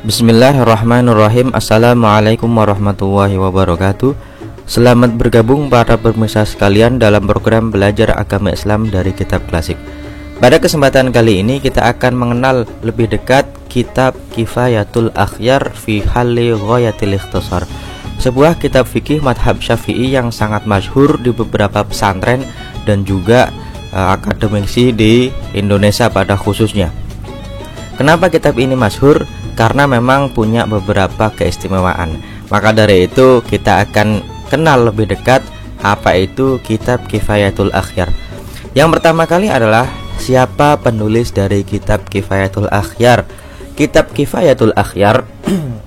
Bismillahirrahmanirrahim. Assalamualaikum warahmatullahi wabarakatuh. Selamat bergabung para pemirsa sekalian dalam program belajar agama Islam dari kitab klasik. Pada kesempatan kali ini kita akan mengenal lebih dekat kitab Kifayatul Akhyar fi Halli Ghayatil Ikhtisar, sebuah kitab fikih madhab Syafi'i yang sangat masyhur di beberapa pesantren dan juga akademisi di Indonesia pada khususnya. Kenapa kitab ini masyhur? Karena memang punya beberapa keistimewaan. Maka dari itu kita akan kenal lebih dekat apa itu kitab Kifayatul Akhyar. Yang pertama kali adalah siapa penulis dari kitab Kifayatul Akhyar. Kitab Kifayatul Akhyar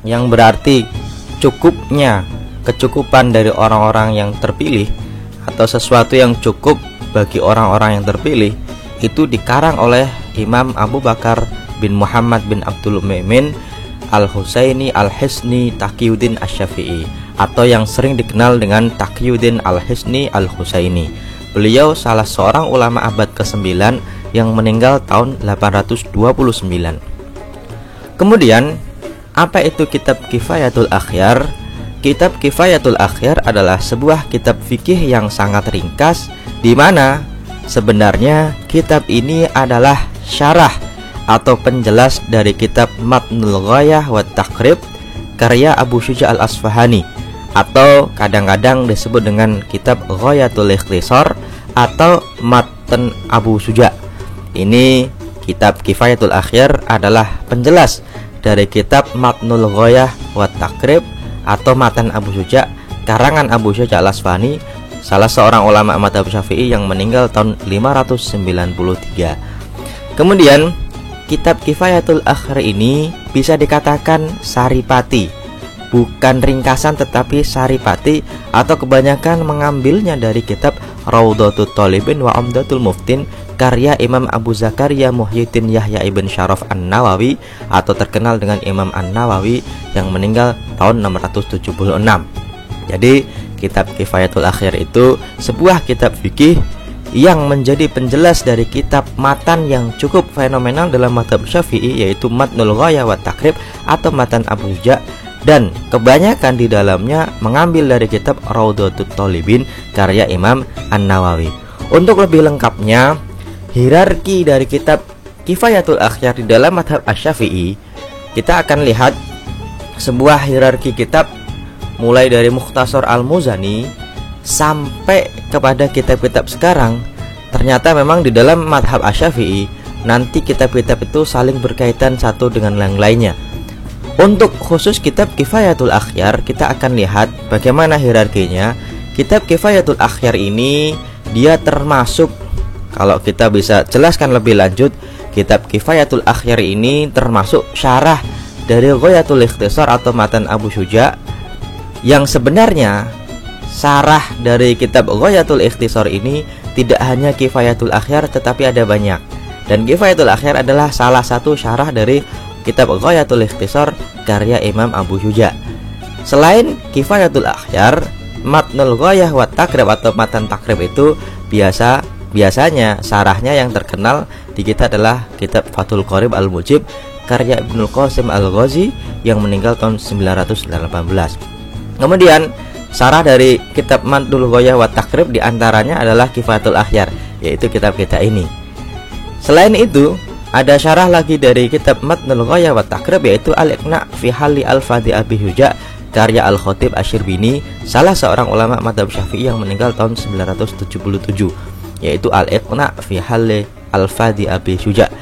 yang berarti cukupnya, kecukupan dari orang-orang yang terpilih atau sesuatu yang cukup bagi orang-orang yang terpilih, itu dikarang oleh Imam Abu Bakar bin Muhammad bin Abdul Mu'min Al-Husaini Al-Hisni Taqiyuddin Asy-Syafi'i, atau yang sering dikenal dengan Taqiyuddin Al-Hisni Al-Husaini. Beliau salah seorang ulama abad ke-9 yang meninggal tahun 829. Kemudian, apa itu kitab Kifayatul Akhyar? Kitab Kifayatul Akhyar adalah sebuah kitab fikih yang sangat ringkas, di mana sebenarnya kitab ini adalah syarah atau penjelas dari kitab Matnul Ghayah wa Taqrib karya Abu Syuja' Al-Asfahani, atau kadang-kadang disebut dengan kitab Ghayatul Ikhtisar atau Matan Abu Syuja'. Ini kitab Kifayatul Akhyar adalah penjelas dari kitab Matnul Ghayah wa Taqrib atau Matan Abu Syuja' karangan Abu Syuja' Al-Asfahani, salah seorang ulama madhab Syafi'i yang meninggal tahun 593. Kemudian kitab Kifayatul Akhyar ini bisa dikatakan saripati, bukan ringkasan tetapi saripati, atau kebanyakan mengambilnya dari kitab Raudhatul Thalibin wa Umdatul Muftin karya Imam Abu Zakaria Muhyiddin Yahya ibn Syaraf An-Nawawi, atau terkenal dengan Imam An-Nawawi yang meninggal tahun 676. Jadi kitab Kifayatul Akhyar itu sebuah kitab fikih yang menjadi penjelas dari kitab matan yang cukup fenomenal dalam madhab Syafi'i, yaitu Matnul Ghayah wa Taqrib atau Matan Abu Syuja', dan kebanyakan di dalamnya mengambil dari kitab Raudhatul Thalibin karya Imam An-Nawawi. Untuk lebih lengkapnya hierarki dari kitab Kifayatul Akhyar di dalam madhab Asy-Syafi'i, kita akan lihat sebuah hierarki kitab mulai dari Mukhtasar Al-Muzani sampai kepada kitab-kitab sekarang. Ternyata memang di dalam madhab Asy-Syafi'i nanti kitab-kitab itu saling berkaitan satu dengan yang lainnya. Untuk khusus kitab Kifayatul Akhyar, kita akan lihat bagaimana hierarkinya. Kitab Kifayatul Akhyar ini dia termasuk, kalau kita bisa jelaskan lebih lanjut, kitab Kifayatul Akhyar ini termasuk syarah dari Ghayatul Ikhtisar atau Matan Abu Syuja', yang sebenarnya syarah dari kitab Ghayatul Ikhtisar ini tidak hanya Kifayatul Akhyar tetapi ada banyak. Dan Kifayatul Akhyar adalah salah satu syarah dari kitab Ghayatul Ikhtisar karya Imam Abu Syuja'. Selain Kifayatul Akhyar, Matnul Ghayah wa Taqrib atau Matan Taqrib itu biasanya syarahnya yang terkenal di kita adalah kitab Fathul Qorib Al-Mujib karya Ibnul Qasim Al-Ghazi yang meninggal tahun 918. Kemudian syarah dari kitab Matnul Ghayah wa Taqrib diantaranya adalah Kifayatul Akhyar, yaitu kitab kita ini. Selain itu, ada syarah lagi dari kitab Matnul Ghayah wa Taqrib, yaitu Al-Iqna' fi Halli Al-Fadhi Abi Syuja' karya Al-Khatib Asy-Syirbini, salah seorang ulama madhab Syafi'i yang meninggal tahun 977, yaitu Al-Iqna' fi Halli Al-Fadhi Abi Syuja'.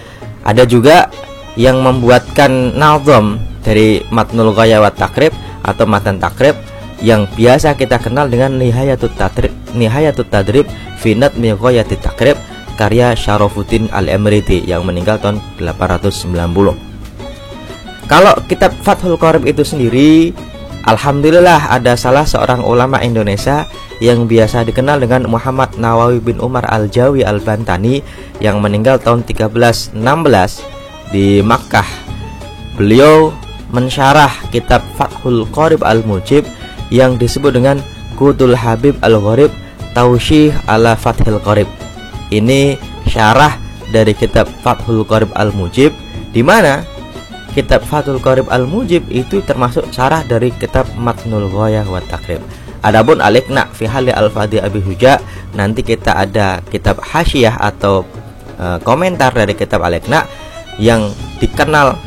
Ada juga yang membuatkan nazam dari Matnul Ghayah wa Taqrib atau Matan Taqrib yang biasa kita kenal dengan Nihayatut Tadrib fi Nadmi Ghayatit Taqrib karya Syarafuddin Al-Imriti yang meninggal tahun 890. Kalau kitab Fathul Qorib itu sendiri, alhamdulillah ada salah seorang ulama Indonesia yang biasa dikenal dengan Muhammad Nawawi bin Umar Al-Jawi Al-Bantani yang meninggal tahun 1316 di Makkah. Beliau mensyarah kitab Fathul Qorib Al-Mujib yang disebut dengan Qudul Habib Al-Gharib Tausyih ala Fathil Qorib. Ini syarah dari kitab Fathul Qorib Al-Mujib, di mana kitab Fathul Qorib Al-Mujib itu termasuk syarah dari kitab Matnul Ghayah wa Taqrib. Adapun Al-Iqna fi Halli Al-Fadhi Abi Huja, nanti kita ada kitab hasyiyah atau komentar dari kitab Al-Iqna yang dikenal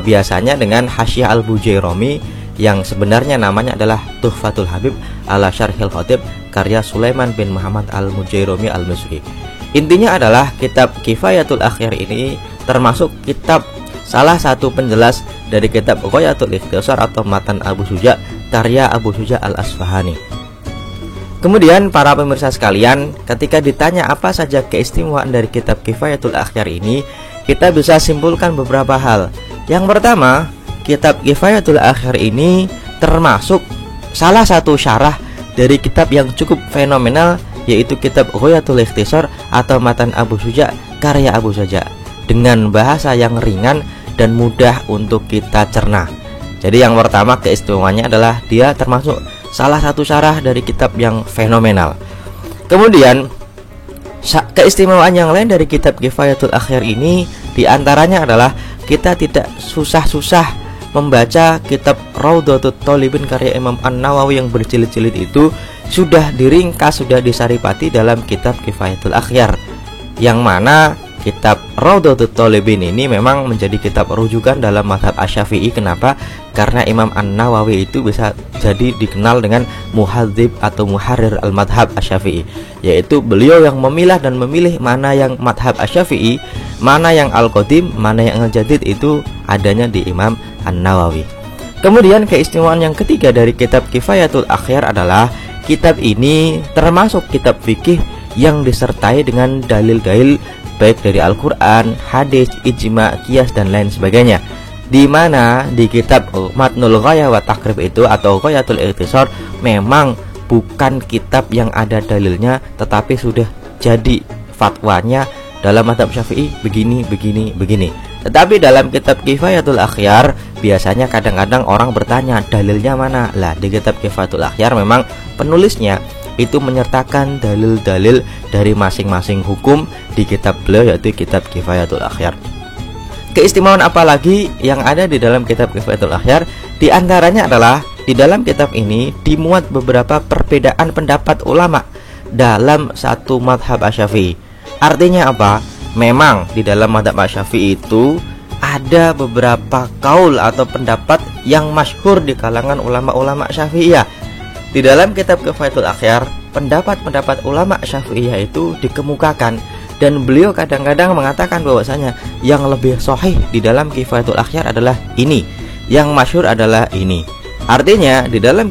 biasanya dengan hasyiyah Al-Bujairami, yang sebenarnya namanya adalah Tuhfatul Habib ala Syarhil Khatib karya Sulaiman bin Muhammad Al-Mujairami Al-Misri. Intinya adalah kitab Kifayatul Akhyar ini termasuk kitab salah satu penjelas dari kitab Ghayatul Ikhtisar atau Matan Abu Suja karya Abu Suja Al-Asfahani. Kemudian para pemirsa sekalian, ketika ditanya apa saja keistimewaan dari kitab Kifayatul Akhyar ini, kita bisa simpulkan beberapa hal. Yang pertama, kitab Kifayatul Akhyar ini termasuk salah satu syarah dari kitab yang cukup fenomenal, yaitu kitab Ghayatul Ikhtisar atau Matan Abu Suja karya Abu Suja, dengan bahasa yang ringan dan mudah untuk kita cerna. Jadi yang pertama keistimewaannya adalah dia termasuk salah satu syarah dari kitab yang fenomenal. Kemudian keistimewaan yang lain dari kitab Kifayatul Akhyar ini diantaranya adalah kita tidak susah-susah membaca kitab Raudhatut Thalibin karya Imam An-Nawawi yang berjilid-jilid itu. Sudah diringkas, sudah disaripati dalam kitab Kifayatul Akhyar, yang mana kitab Raudhatut Thalibin ini memang menjadi kitab rujukan dalam mazhab Asy-Syafi'i. Kenapa? Karena Imam An-Nawawi itu bisa jadi dikenal dengan muhadzib atau muharrir al-madhab Asy-Syafi'i, yaitu beliau yang memilah dan memilih mana yang madhab Asy-Syafi'i, mana yang al-qadim, mana yang al-jadid, itu adanya di Imam An-Nawawi. Kemudian keistimewaan yang ketiga dari kitab Kifayatul Akhyar adalah kitab ini termasuk kitab fikih yang disertai dengan dalil-dalil baik dari Al-Quran, hadis, ijma, qiyas, dan lain sebagainya. Di mana di kitab Matnul Ghayah wa Taqrib itu atau Ghayatul Ikhtisar memang bukan kitab yang ada dalilnya, tetapi sudah jadi fatwanya dalam mazhab Syafi'i begini. Tetapi dalam kitab Kifayatul Akhyar biasanya kadang-kadang orang bertanya dalilnya mana. Lah, di kitab Kifayatul Akhyar memang penulisnya itu menyertakan dalil-dalil dari masing-masing hukum di kitab beliau, yaitu kitab Kifayatul Akhyar. Keistimewaan apa lagi yang ada di dalam kitab Kifayatul Akhyar? Di antaranya adalah di dalam kitab ini dimuat beberapa perbedaan pendapat ulama dalam satu madhab Asy-Syafi'i. Artinya apa? Memang di dalam madhab Asy-Syafi'i itu ada beberapa kaul atau pendapat yang masyhur di kalangan ulama-ulama Syafi'iyah. Di dalam kitab Kifayatul Akhyar, pendapat-pendapat ulama Syafi'iyah itu dikemukakan, dan beliau kadang-kadang mengatakan bahwasanya yang lebih sahih di dalam Kifayatul Akhyar adalah ini, yang masyhur adalah ini. Artinya di dalam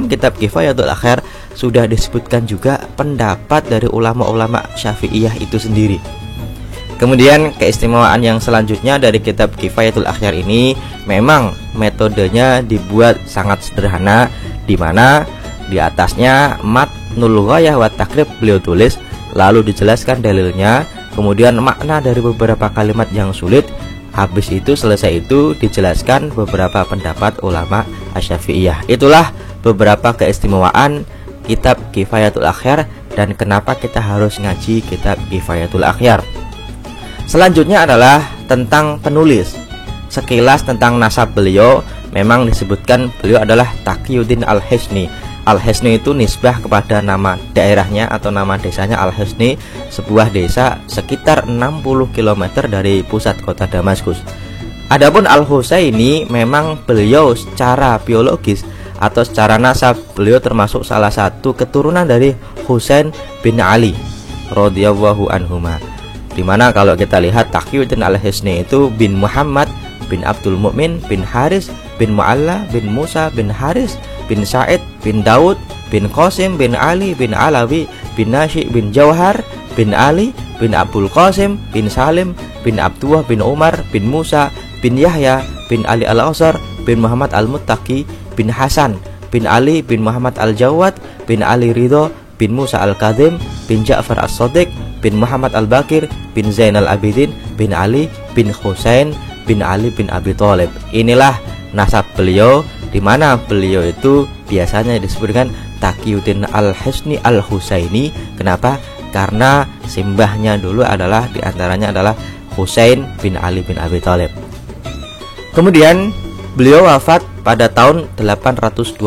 kitab Kifayatul Akhyar sudah disebutkan juga pendapat dari ulama-ulama Syafi'iyah itu sendiri. Kemudian keistimewaan yang selanjutnya dari kitab Kifayatul Akhyar ini, memang metodenya dibuat sangat sederhana, di mana di atasnya Matnul Ghayah wa Taqrib beliau tulis, lalu dijelaskan dalilnya, kemudian makna dari beberapa kalimat yang sulit. Habis itu selesai itu dijelaskan beberapa pendapat ulama Asy-Syafi'iyah. Itulah beberapa keistimewaan kitab Kifayatul Akhyar dan kenapa kita harus ngaji kitab Kifayatul Akhyar. Selanjutnya adalah tentang penulis. Sekilas tentang nasab beliau, memang disebutkan beliau adalah Taqiyuddin Al-Hisni. Al-Hisni itu nisbah kepada nama daerahnya atau nama desanya Al-Hisni, sebuah desa sekitar 60 km dari pusat kota Damaskus. Adapun Al-Husaini, memang beliau secara biologis atau secara nasab beliau termasuk salah satu keturunan dari Husain bin Ali radhiyallahu anhuma. Dimana kalau kita lihat Taqiyuddin Al-Hisni itu bin Muhammad bin Abdul Mukmin bin Haris bin Mu'alla bin Musa bin Haris bin Sa'id bin Daud bin Qasim bin Ali bin Alawi bin Nasyi bin Jauhar bin Ali bin Abdul Qasim bin Salim bin Abdullah bin Umar bin Musa bin Yahya bin Ali Al-Asar bin Muhammad Al-Muttaqi bin Hasan bin Ali bin Muhammad Al-Jawad bin Ali Ridho bin Musa Al-Kadhim bin Ja'far As-Sadiq bin Muhammad Al-Bakir bin Zainal Abidin bin Ali bin Husain bin Ali bin Abi Thalib. Inilah nasab beliau, di mana beliau itu biasanya disebutkan Taqiyuddin Al-Hisni Al-Husaini. Kenapa? Karena simbahnya dulu adalah diantaranya adalah Husain bin Ali bin Abi Thalib. Kemudian beliau wafat pada tahun 829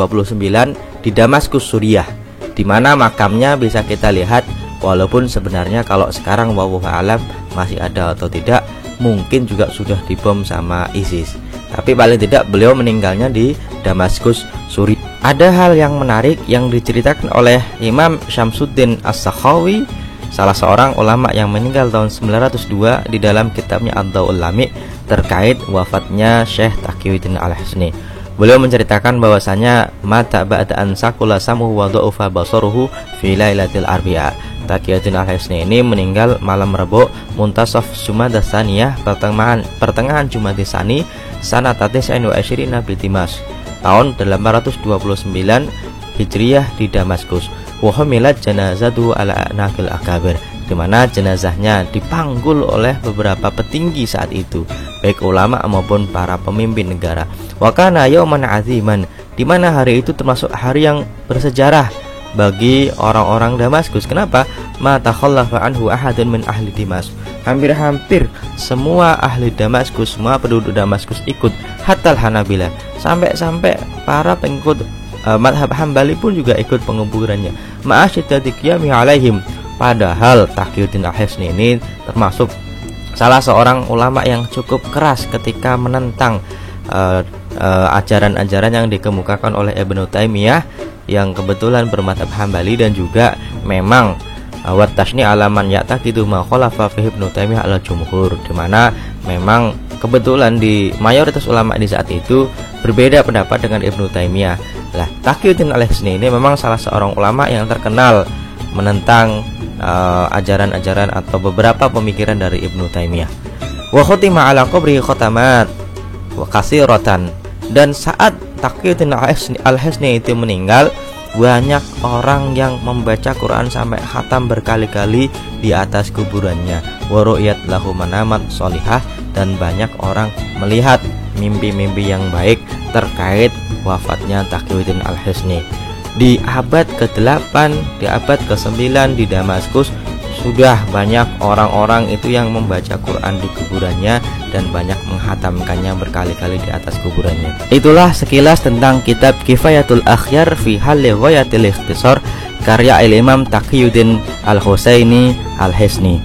di Damaskus, Suriah, di mana makamnya bisa kita lihat. Walaupun sebenarnya kalau sekarang wallahu a'lam masih ada atau tidak, mungkin juga sudah dibom sama ISIS. Tapi paling tidak beliau meninggalnya di Damaskus, Suriah. Ada hal yang menarik yang diceritakan oleh Imam Syamsuddin As-Sakhawi, salah seorang ulama yang meninggal tahun 902, di dalam kitabnya Ad-Daul Lami terkait wafatnya Syekh Taqiyuddin Al-Hisni. Beliau menceritakan bahwasanya mata ba'da an sakula samuhu wa dha'ufa basaruhu fi lailatil arbi'a. Taqiyuddin Al-Hisni ini meninggal malam Rabu muntasaf Jumadah Tsaniyah, pertengahan Jumadah Tsani sanata 29 bi Dimas, tahun 829 Hijriyah di Damaskus. Wa humilat janazatu ala anaqil akabir, di mana jenazahnya dipanggul oleh beberapa petinggi saat itu, baik ulama maupun para pemimpin negara. Wa kana yauman aziman, di mana hari itu termasuk hari yang bersejarah bagi orang-orang Damaskus. Kenapa? Ma takhallafa anhu ahadun min ahli Dimas. Hampir-hampir semua ahli Damaskus, semua penduduk Damaskus ikut, hatta Hanabila, sampai-sampai para pengikut madhab Hambali pun juga ikut penguburannya. Ma'asyiddati qiyami alaihim, padahal Taqiyuddin Al-Hisni ini termasuk salah seorang ulama yang cukup keras ketika menentang ajaran-ajaran yang dikemukakan oleh Ibnu Taimiyah yang kebetulan bermadhab Hambali, dan juga memang wa tasni alaman ya'taqidu ma khalafa fi Ibnu Taimiyah ala jumhur, di mana memang kebetulan di mayoritas ulama di saat itu berbeda pendapat dengan Ibnu Taimiyah. Lah, Taqiyuddin Al-Hisni ini memang salah seorang ulama yang terkenal menentang ajaran-ajaran atau beberapa pemikiran dari Ibnu Taimiyah. Wa khutima ala qabri khatamat wa kasiratan, dan saat Taqiyuddin Al-Hisni itu meninggal, banyak orang yang membaca Quran sampai khatam berkali-kali di atas kuburannya. Wa ru'yat lahu manamat sholihah, dan banyak orang melihat mimpi-mimpi yang baik terkait wafatnya Taqiyuddin Al-Hisni. Di abad ke-8, di abad ke-9 di Damaskus sudah banyak orang-orang itu yang membaca Quran di kuburannya dan banyak menghatamkannya berkali-kali di atas kuburannya. Itulah sekilas tentang kitab Kifayatul Akhyar fi Halli Ghayatil Ikhtisar karya Imam Taqiyuddin Al-Husaini Al-Hisni.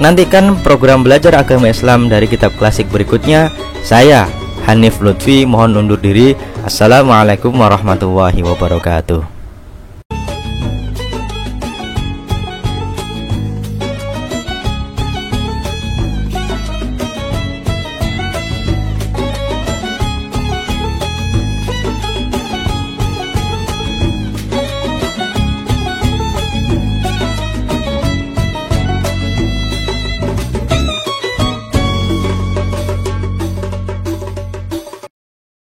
Nantikan program belajar agama Islam dari kitab klasik berikutnya. Saya Hanif Lutfi mohon undur diri. Assalamualaikum warahmatullahi wabarakatuh.